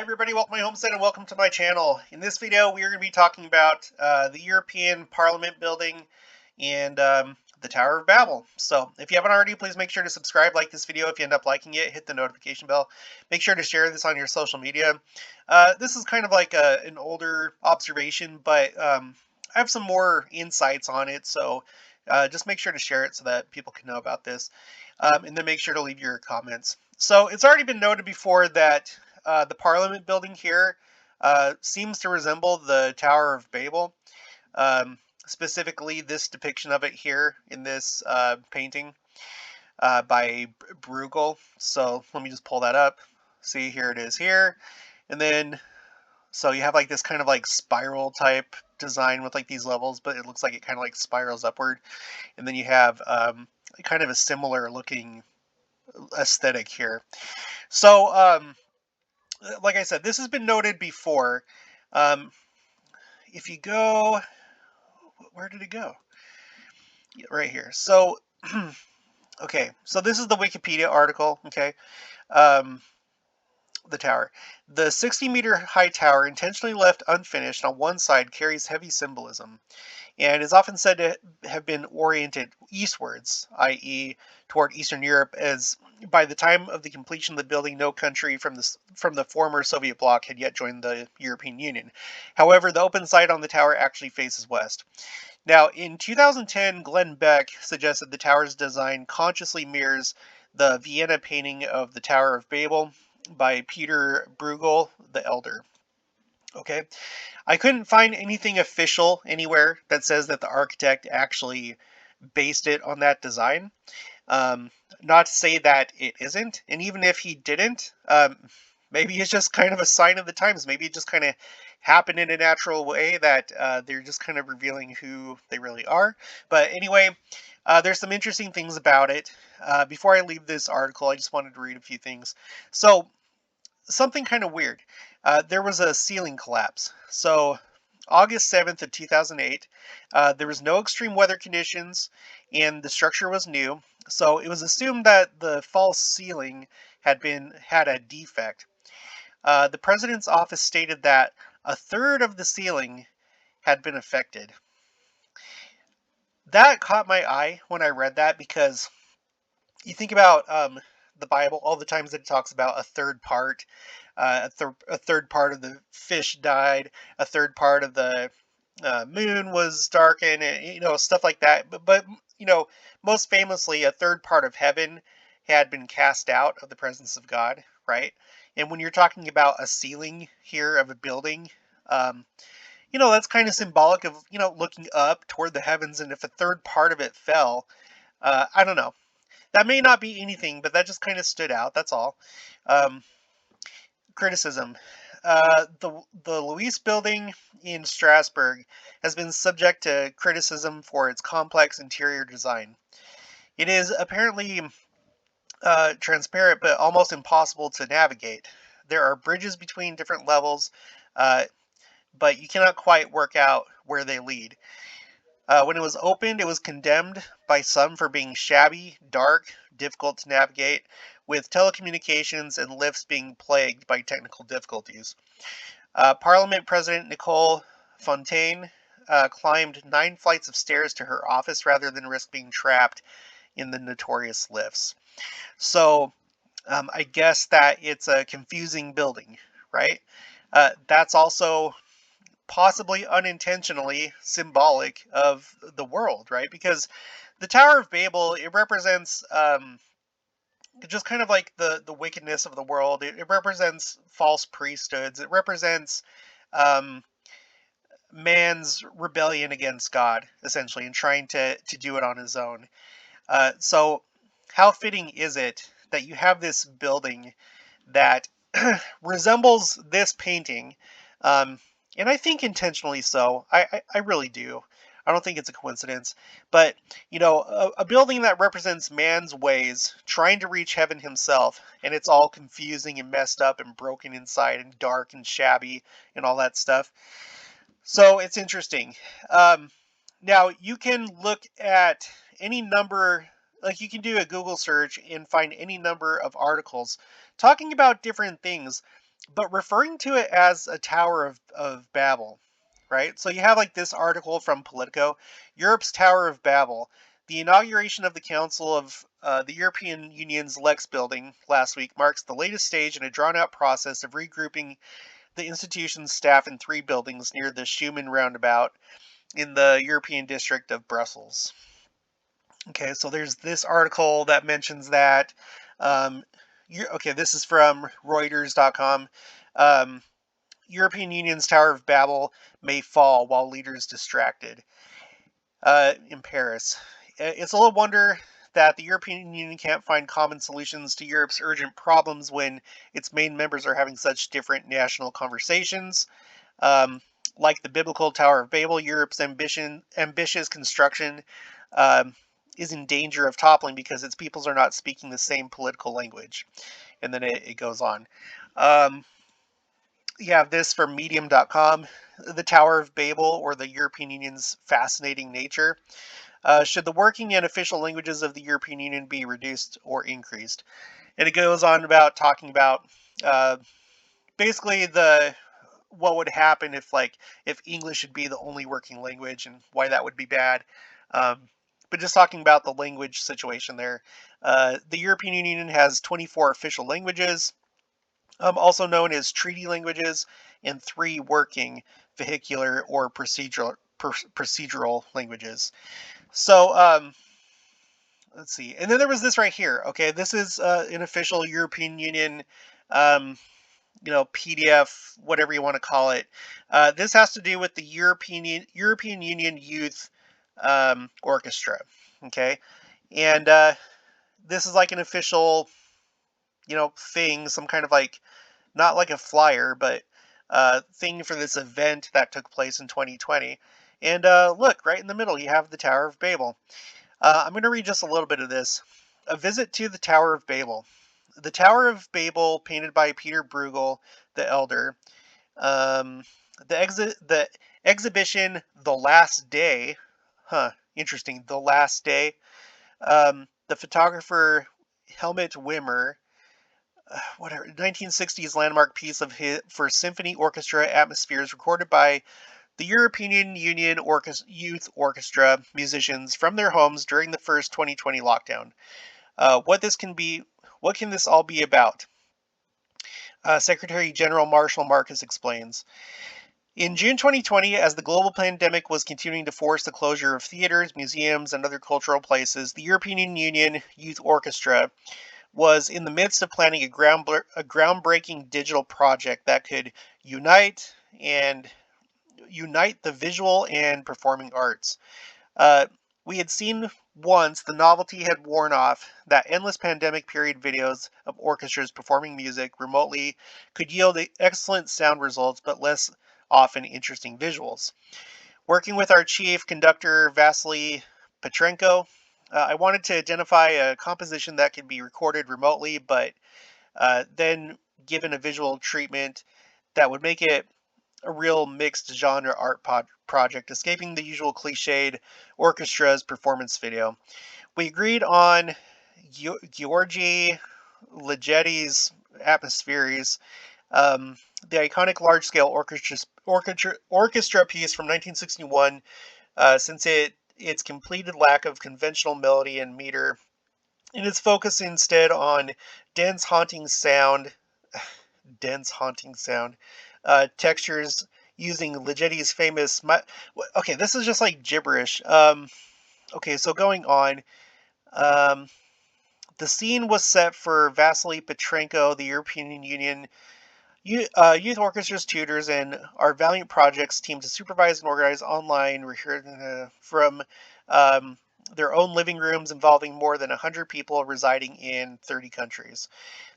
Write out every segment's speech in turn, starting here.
everybody, welcome to my homestead and welcome to my channel. In this video we are going to be talking about the European Parliament building and the Tower of Babel. So if you haven't already, please make sure to subscribe, like this video. If you end up liking it, hit the notification bell. Make sure to share this on your social media. This is kind of like an older observation, but I have some more insights on it, so just make sure to share it so that people can know about this. And then make sure to leave your comments. So it's already been noted before that the Parliament building here seems to resemble the Tower of Babel. Specifically, this depiction of it here in this painting by Bruegel. So let me just pull that up. See, here it is here. And then, so you have like this kind of like spiral type design with like these levels, but it looks like it kind of like spirals upward. And then you have kind of a similar looking aesthetic here. So, like I said, this has been noted before. If you go, where did it go? Right here. So, okay, so this is the Wikipedia article, okay? The tower. The 60-meter high tower, intentionally left unfinished on one side, carries heavy symbolism and is often said to have been oriented eastwards, i.e. toward Eastern Europe, as by the time of the completion of the building, no country from the former Soviet bloc had yet joined the European Union. However, the open side on the tower actually faces west. Now, in 2010, Glenn Beck suggested the tower's design consciously mirrors the Vienna painting of the Tower of Babel by Peter Bruegel the Elder. Okay, I couldn't find anything official anywhere that says that the architect actually based it on that design. Not to say that it isn't, and even if he didn't, maybe it's just kind of a sign of the times. Maybe it just kind of happened in a natural way that they're just kind of revealing who they really are. But anyway, there's some interesting things about it. Before I leave this article, I just wanted to read a few things. So, something kind of weird. There was a ceiling collapse. So, August 7th of 2008, there was no extreme weather conditions and the structure was new. So it was assumed that the false ceiling had a defect. The president's office stated that a third of the ceiling had been affected. That caught my eye when I read that, because you think about the Bible, all the times that it talks about a third part. A third part of the fish died. A third part of the moon was darkened, and stuff like that. But most famously, a third part of heaven had been cast out of the presence of God, right? And when you're talking about a ceiling here of a building, that's kind of symbolic of looking up toward the heavens, and if a third part of it fell, I don't know. That may not be anything, but that just kind of stood out. That's all. Criticism. The Weiss Building in Strasbourg has been subject to criticism for its complex interior design. It is apparently transparent but almost impossible to navigate. There are bridges between different levels, but you cannot quite work out where they lead. When it was opened, it was condemned by some for being shabby, dark, difficult to navigate, with telecommunications and lifts being plagued by technical difficulties. Parliament President Nicole Fontaine climbed 9 flights of stairs to her office rather than risk being trapped in the notorious lifts. So I guess that it's a confusing building, right? That's also possibly unintentionally symbolic of the world, right? Because the Tower of Babel, it represents just kind of like the wickedness of the world. It represents false priesthoods. It represents man's rebellion against God, essentially, and trying to do it on his own. So how fitting is it that you have this building that resembles this painting, and I think intentionally so. I really do. I don't think it's a coincidence. But, a building that represents man's ways, trying to reach heaven himself, and it's all confusing and messed up and broken inside and dark and shabby and all that stuff. So it's interesting. Now, you can look at any number, like you can do a Google search and find any number of articles talking about different things. but referring to it as a Tower of Babel, right? So you have like this article from Politico, Europe's Tower of Babel. The inauguration of the Council of the European Union's Lex Building last week marks the latest stage in a drawn-out process of regrouping the institution's staff in three buildings near the Schumann roundabout in the European district of Brussels. Okay, so there's this article that mentions that. Um, okay, this is from Reuters.com. Um, European Union's Tower of Babel may fall while leaders distracted in Paris. It's a little wonder that the European Union can't find common solutions to Europe's urgent problems when its main members are having such different national conversations. Um, like the biblical Tower of Babel, Europe's ambitious construction um, is in danger of toppling because its peoples are not speaking the same political language. And then it goes on. Um, you have this from medium.com, the Tower of Babel, or the European Union's fascinating nature. Should the working and official languages of the European Union be reduced or increased? And it goes on about talking about uh, basically the what would happen if English should be the only working language and why that would be bad. Um, but just talking about the language situation there, the European Union has 24 official languages, also known as treaty languages, and three working vehicular or procedural languages. So let's see. And then there was this right here. Okay, this is an official European Union, um, PDF, whatever you want to call it. This has to do with the European Union Youth Orchestra. Okay, and this is like an official, thing, some kind of like not like a flyer, but thing for this event that took place in 2020. And look, right in the middle, you have the Tower of Babel. I'm going to read just a little bit of this. A visit to the Tower of Babel. The Tower of Babel, painted by Peter Bruegel the Elder. Um, the exhibition, The Last Day. Huh, interesting. The Last Day. The photographer Helmut Wimmer, whatever, 1960s landmark piece of his for symphony orchestra atmospheres recorded by the European Union Youth Orchestra musicians from their homes during the first 2020 lockdown. What can this all be about? Secretary General Marshall Marcus explains. In June 2020, as the global pandemic was continuing to force the closure of theaters, museums, and other cultural places, the European Union Youth Orchestra was in the midst of planning a groundbreaking digital project that could unite and unite the visual and performing arts. Uh, we had seen once the novelty had worn off that endless pandemic period videos of orchestras performing music remotely could yield excellent sound results but less often interesting visuals. Working with our chief conductor, Vasily Petrenko, I wanted to identify a composition that could be recorded remotely but then given a visual treatment that would make it a real mixed genre art project, escaping the usual cliched orchestra's performance video. We agreed on Georgi Ligeti's Atmospheres, the iconic large-scale orchestra piece from 1961, since its completed lack of conventional melody and meter, and its focus instead on dense, haunting sound textures using Ligeti's famous. Okay, this is just like gibberish. Okay, so going on. Um, the scene was set for Vasily Petrenko, the European Union Youth Orchestra's tutors, and our Valiant Projects team to supervise and organize online from um, their own living rooms involving more than 100 people residing in 30 countries.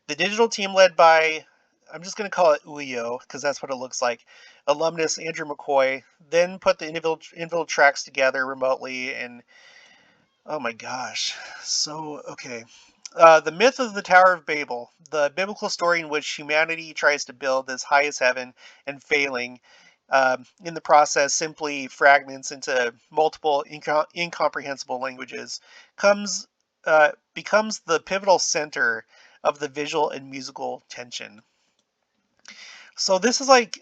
The digital team led by, I'm just going to call it UIO because that's what it looks like, alumnus Andrew McCoy, then put the individual tracks together remotely and, oh my gosh. So, okay. The myth of the Tower of Babel, the biblical story in which humanity tries to build as high as heaven and failing, in the process simply fragments into multiple incomprehensible languages, becomes the pivotal center of the visual and musical tension. So this is like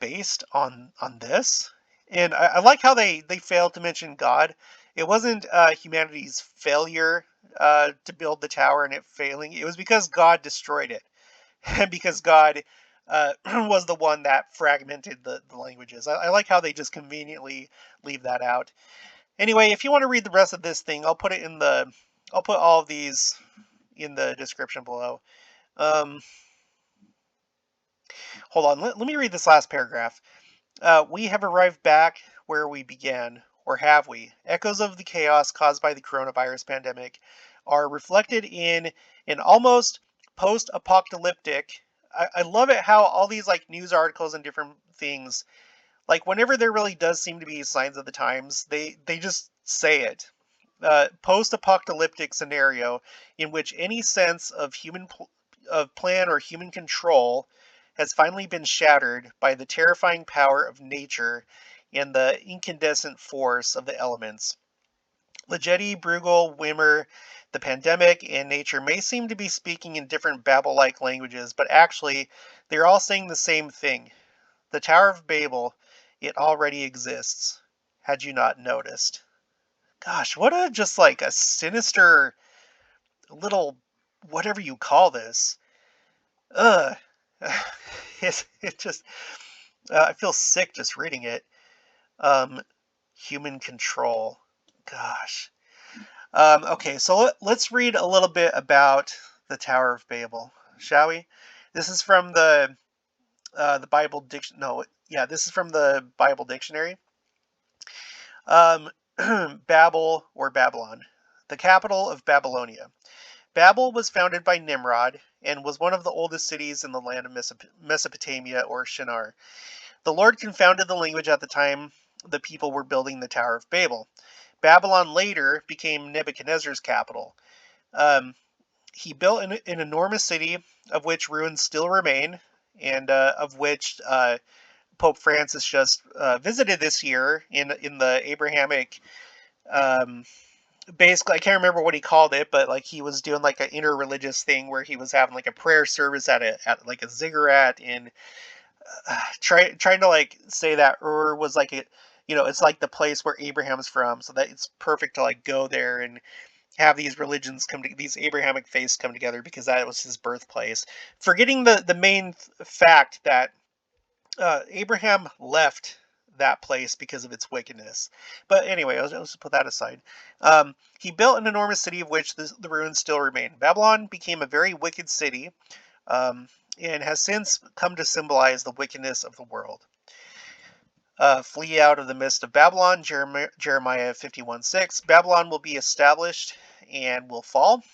based on this, and I like how they failed to mention God. It wasn't humanity's failure to build the tower and it failing. It was because God destroyed it, and because God was the one that fragmented the languages. I like how they just conveniently leave that out. Anyway, if you want to read the rest of this thing, I'll put all of these in the description below. Um, Hold on, let me read this last paragraph. We have arrived back where we began, or have we? Echoes of the chaos caused by the coronavirus pandemic are reflected in an almost post-apocalyptic. I love it how all these like news articles and different things, like whenever there really does seem to be signs of the times, they just say it. Post-apocalyptic scenario in which any sense of of plan or human control has finally been shattered by the terrifying power of nature and the incandescent force of the elements. Ligeti, Bruegel, Wimmer, the pandemic, and nature may seem to be speaking in different Babel-like languages, but actually, they're all saying the same thing. The Tower of Babel, it already exists. Had you not noticed? Gosh, what a just like a sinister little whatever you call this. Ugh. It just I feel sick just reading it. Um, Human control. Gosh. Okay, so let's read a little bit about the Tower of Babel, shall we? This is from the Bible diction. No, yeah, this is from the Bible dictionary. Um, Babel or Babylon, the capital of Babylonia. Babel was founded by Nimrod and was one of the oldest cities in the land of Mesopotamia or Shinar. The Lord confounded the language at the time the people were building the Tower of Babel. Babylon later became Nebuchadnezzar's capital. Um, he built an enormous city of which ruins still remain, and of which Pope Francis just visited this year in the Abrahamic. Um, Basically, I can't remember what he called it, but like he was doing like an interreligious thing where he was having like a prayer service at like a ziggurat and trying to like say that Ur was like a, it's like the place where Abraham's from, so that it's perfect to like go there and have these religions come to these Abrahamic faiths come together because that was his birthplace. Forgetting the main fact that Abraham left that place because of its wickedness. But anyway, let's put that aside. He built an enormous city of which the ruins still remain. Babylon became a very wicked city, um, and has since come to symbolize the wickedness of the world. Flee out of the midst of Babylon, Jeremiah 51:6. Babylon will be established and will fall.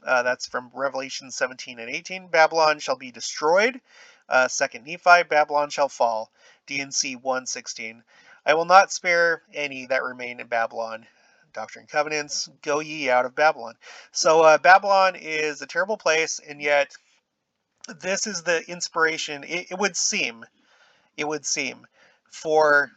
That's from Revelation 17 and 18. Babylon shall be destroyed. 2nd Nephi, Babylon shall fall. DNC 1:16. I will not spare any that remain in Babylon. Doctrine and Covenants, go ye out of Babylon. So Babylon is a terrible place, and yet this is the inspiration. It would seem, for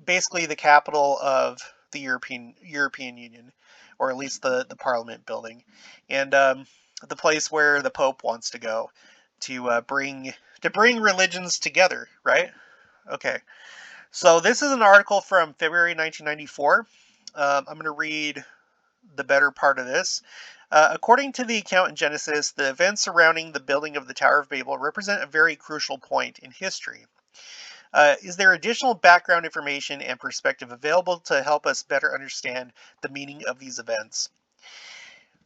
basically the capital of the European Union, or at least the Parliament building, and the place where the Pope wants to go to bring religions together, right? Okay, so this is an article from February 1994. I'm going to read the better part of this. According to the account in Genesis, the events surrounding the building of the Tower of Babel represent a very crucial point in history. Is there additional background information and perspective available to help us better understand the meaning of these events?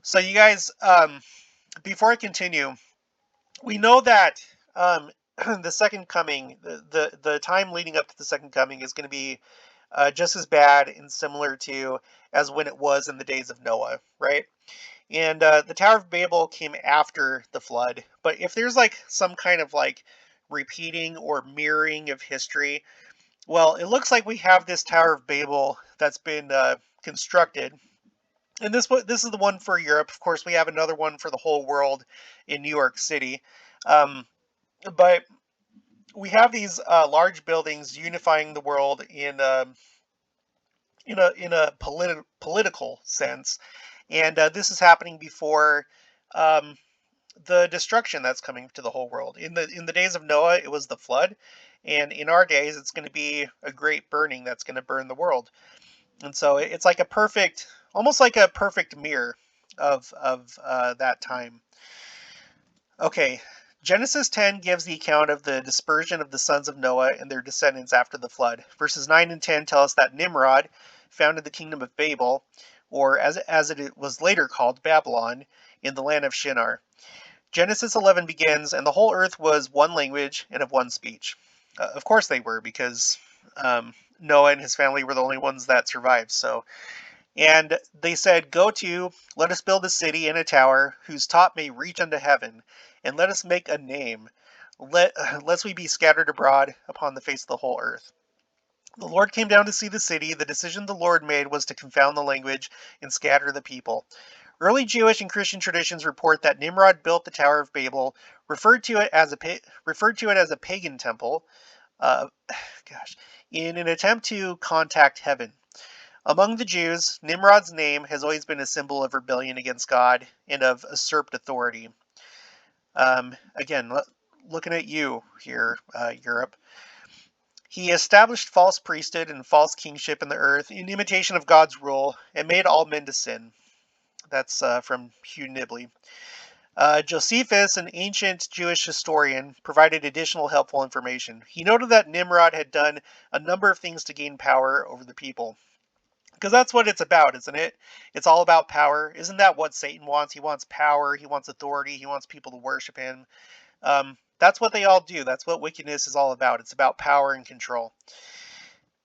So, you guys, before I continue, we know that the second coming, the time leading up to the second coming, is going to be just as bad and similar to as when it was in the days of Noah, right? And the Tower of Babel came after the flood. But if there's like some kind of like repeating or mirroring of history, well, it looks like we have this Tower of Babel that's been constructed. And this is the one for Europe. Of course, we have another one for the whole world in New York City. Um, but we have these large buildings unifying the world in a political sense, and this is happening before. Um, the destruction that's coming to the whole world. In the days of Noah, it was the flood, and in our days, it's going to be a great burning that's going to burn the world. And so it's like a perfect, almost like a perfect mirror of that time. Okay, Genesis 10 gives the account of the dispersion of the sons of Noah and their descendants after the flood. Verses 9 and 10 tell us that Nimrod founded the kingdom of Babel, or as it was later called, Babylon, in the land of Shinar. Genesis 11 begins, and the whole earth was one language and of one speech. Of course they were, because Noah and his family were the only ones that survived. So, and they said, "Go to, let us build a city and a tower whose top may reach unto heaven, and let us make a name, lest we be scattered abroad upon the face of the whole earth." The Lord came down to see the city. The decision the Lord made was to confound the language and scatter the people. Early Jewish and Christian traditions report that Nimrod built the Tower of Babel, referred to it as a pagan temple, uh, gosh, in an attempt to contact heaven. Among the Jews, Nimrod's name has always been a symbol of rebellion against God and of usurped authority. Again, looking at you here, Europe. He established false priesthood and false kingship in the earth in imitation of God's rule and made all men to sin. That's from Hugh Nibley. Josephus, an ancient Jewish historian, provided additional helpful information. He noted that Nimrod had done a number of things to gain power over the people. Because that's what it's about, isn't it? It's all about power. Isn't that what Satan wants? He wants power, he wants authority, he wants people to worship him. That's what they all do. That's what wickedness is all about. It's about power and control.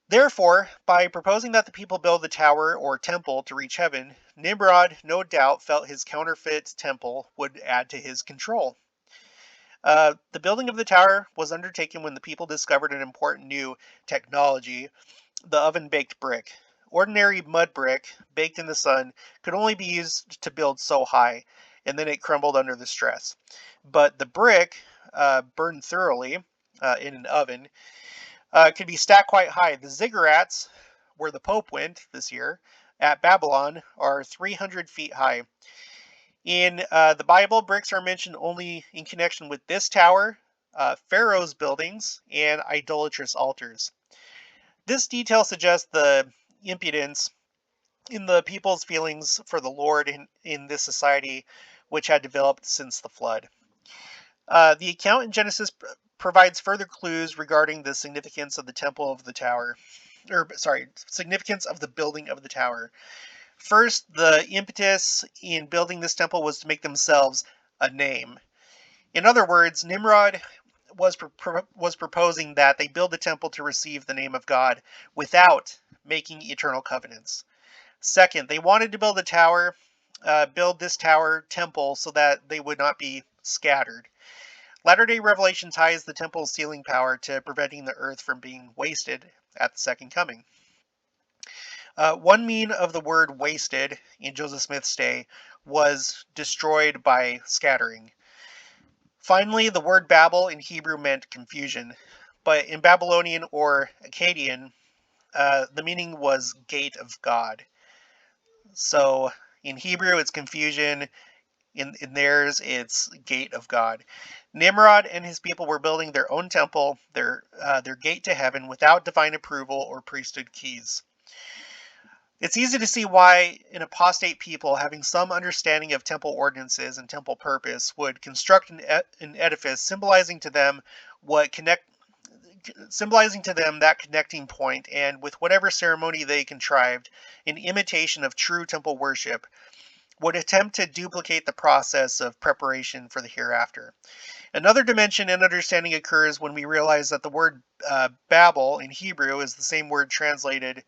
Therefore, by proposing that the people build the tower or temple to reach heaven, Nimrod no doubt felt his counterfeit temple would add to his control. The building of the tower was undertaken when the people discovered an important new technology, the oven-baked brick. Ordinary mud brick, baked in the sun, could only be used to build so high, and then it crumbled under the stress. But the brick, burned thoroughly in an oven, could be stacked quite high. The ziggurats, where the Pope went this year, at Babylon, are 300 feet high. In the Bible, bricks are mentioned only in connection with this tower, Pharaoh's buildings, and idolatrous altars. This detail suggests the impudence in the people's feelings for the Lord in this society, which had developed since the flood. The account in Genesis provides further clues regarding the significance of the temple of the tower, significance of the building of the tower. First, the impetus in building this temple was to make themselves a name. In other words, Nimrod was proposing that they build the temple to receive the name of God without making eternal covenants. Second, they wanted to build this tower temple so that they would not be scattered. Latter-day Revelation ties the temple's sealing power to preventing the earth from being wasted at the second coming. One meaning of the word wasted in Joseph Smith's day was destroyed by scattering. Finally, the word Babel in Hebrew meant confusion, but in Babylonian or Akkadian, the meaning was gate of God. So in Hebrew, it's confusion. In theirs, it's gate of God. Nimrod and his people were building their own temple, their gate to heaven, without divine approval or priesthood keys. It's easy to see why an apostate people having some understanding of temple ordinances and temple purpose would construct an edifice symbolizing to them that connecting point, and with whatever ceremony they contrived, in imitation of true temple worship, would attempt to duplicate the process of preparation for the hereafter. Another dimension in understanding occurs when we realize that the word Babel in Hebrew is the same word translated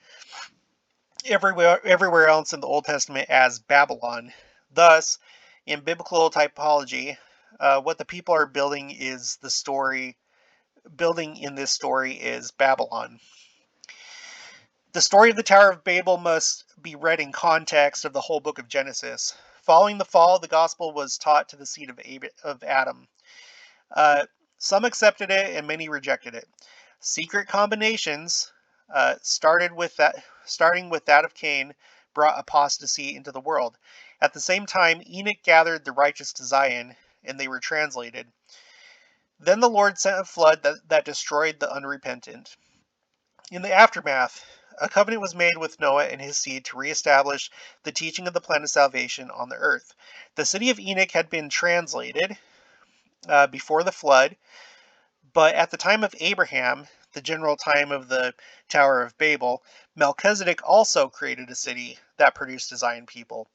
everywhere else in the Old Testament as Babylon. Thus, in biblical typology, what the people are building in this story is Babylon. The story of the Tower of Babel must be read in context of the whole book of Genesis. Following the fall, the gospel was taught to the seed of Adam. Some accepted it and many rejected it. Secret combinations, starting with that of Cain, brought apostasy into the world. At the same time, Enoch gathered the righteous to Zion, and they were translated. Then the Lord sent a flood that destroyed the unrepentant. In the aftermath, a covenant was made with Noah and his seed to reestablish the teaching of the plan of salvation on the earth. The city of Enoch had been translated before the flood, but at the time of Abraham, the general time of the Tower of Babel, Melchizedek also created a city that produced a Zion people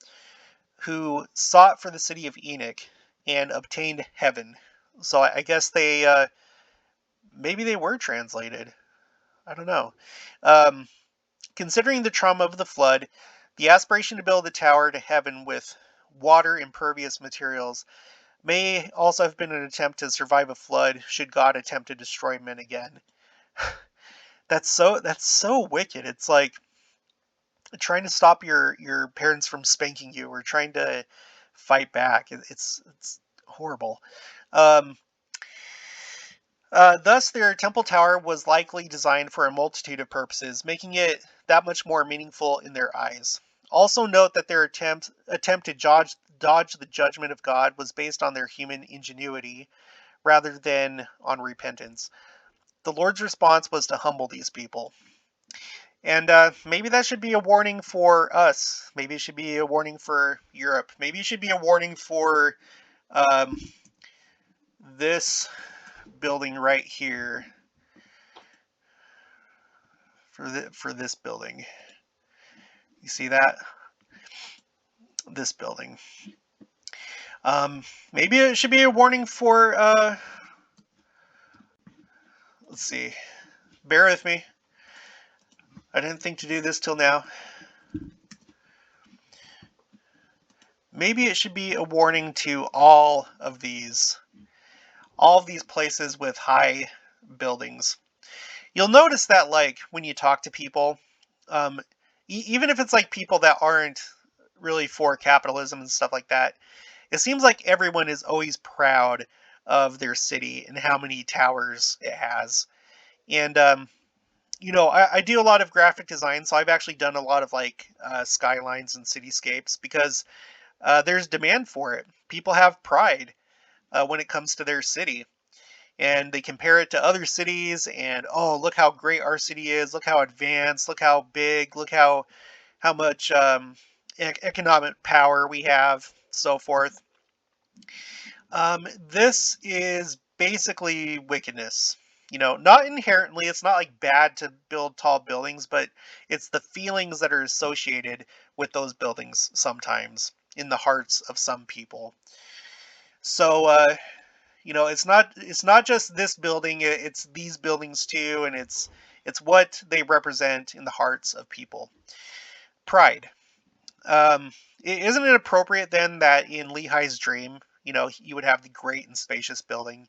who sought for the city of Enoch and obtained heaven. So I guess maybe they were translated. I don't know. Um, Considering the trauma of the flood, the aspiration to build a tower to heaven with water impervious materials may also have been an attempt to survive a flood should God attempt to destroy men again. That's so wicked. It's like trying to stop your parents from spanking you or trying to fight back. It's horrible. Um, Thus, their temple tower was likely designed for a multitude of purposes, making it that much more meaningful in their eyes. Also note that their attempt to dodge the judgment of God was based on their human ingenuity rather than on repentance. The Lord's response was to humble these people. And maybe that should be a warning for us. Maybe it should be a warning for Europe. Maybe it should be a warning for um, this building right here. For this building. You see that? This building. Maybe it should be a warning for, let's see. Bear with me. I didn't think to do this till now. Maybe it should be a warning to all of these places with high buildings. You'll notice that, like, when you talk to people, um, even if it's like people that aren't really for capitalism and stuff like that, it seems like everyone is always proud of their city and how many towers it has. And I do a lot of graphic design, so I've actually done a lot of like skylines and cityscapes because there's demand for it. People have pride when it comes to their city, and they compare it to other cities. And oh, look how great our city is! Look how advanced! Look how big! Look how much economic power we have, so forth. This is basically wickedness. Not inherently, it's not like bad to build tall buildings, but it's the feelings that are associated with those buildings sometimes in the hearts of some people. So, it's not just this building, it's these buildings too, and it's what they represent in the hearts of people. Pride. Isn't it appropriate then that in Lehi's dream, you would have the great and spacious building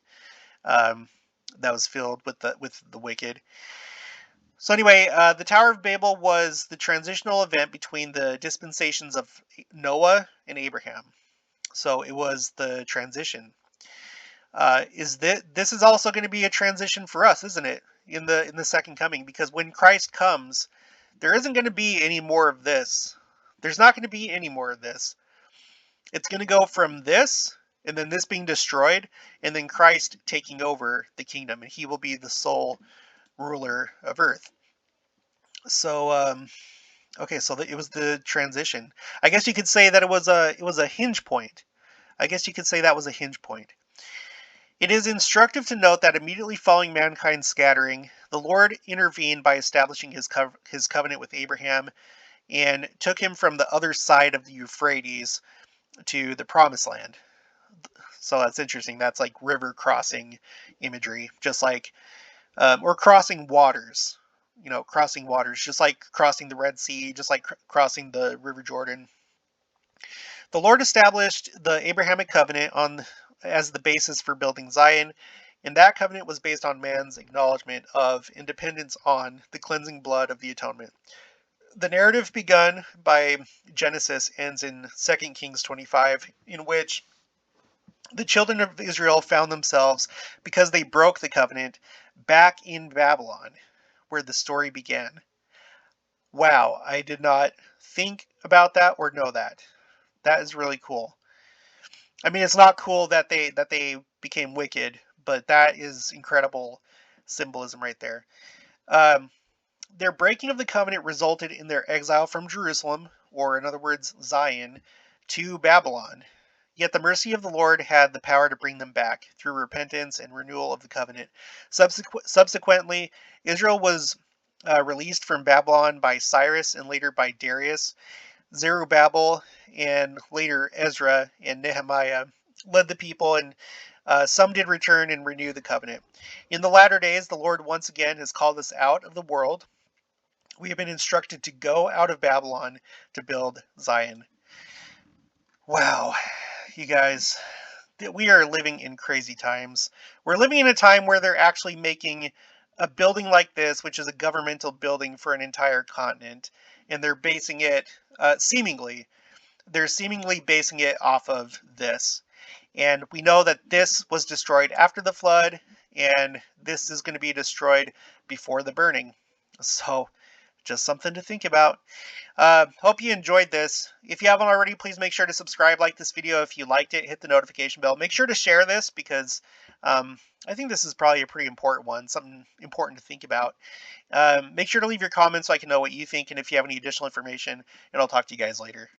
um, that was filled with the wicked. So anyway, the Tower of Babel was the transitional event between the dispensations of Noah and Abraham. So it was the transition. This is also going to be a transition for us, isn't it? In the second coming, because when Christ comes, there isn't going to be any more of this. There's not going to be any more of this. It's going to go from this, and then this being destroyed, and then Christ taking over the kingdom, and he will be the sole ruler of earth. So, okay, so it was the transition. I guess you could say that it was a hinge point. I guess you could say that was a hinge point. It is instructive to note that immediately following mankind's scattering, the Lord intervened by establishing his covenant with Abraham and took him from the other side of the Euphrates to the promised land. So that's interesting. That's like river crossing imagery, just like, or crossing waters. Crossing waters, just like crossing the Red Sea, just like crossing the River Jordan. The Lord established the Abrahamic covenant as the basis for building Zion, and that covenant was based on man's acknowledgement of independence on the cleansing blood of the atonement. The narrative begun by Genesis ends in 2 Kings 25, in which the children of Israel found themselves, because they broke the covenant, back in Babylon, where the story began. Wow, I did not think about that or know that. That is really cool. I mean, it's not cool that they became wicked, but that is incredible symbolism right there. Um, their breaking of the covenant resulted in their exile from Jerusalem, or in other words, Zion, to Babylon. Yet the mercy of the Lord had the power to bring them back through repentance and renewal of the covenant. Subsequently, Israel was released from Babylon by Cyrus and later by Darius. Zerubbabel and later Ezra and Nehemiah led the people, and some did return and renew the covenant. In the latter days, the Lord once again has called us out of the world. We have been instructed to go out of Babylon to build Zion. Wow, you guys, we are living in crazy times. We're living in a time where they're actually making a building like this, which is a governmental building for an entire continent, and they're basing it seemingly they're seemingly basing it off of this. And we know that this was destroyed after the flood, and this is going to be destroyed before the burning. So, just something to think about. Hope you enjoyed this. If you haven't already, please make sure to subscribe, like this video if you liked it, hit the notification bell. Make sure to share this because I think this is probably a pretty important one, something important to think about. Make sure to leave your comments so I can know what you think and if you have any additional information, and I'll talk to you guys later.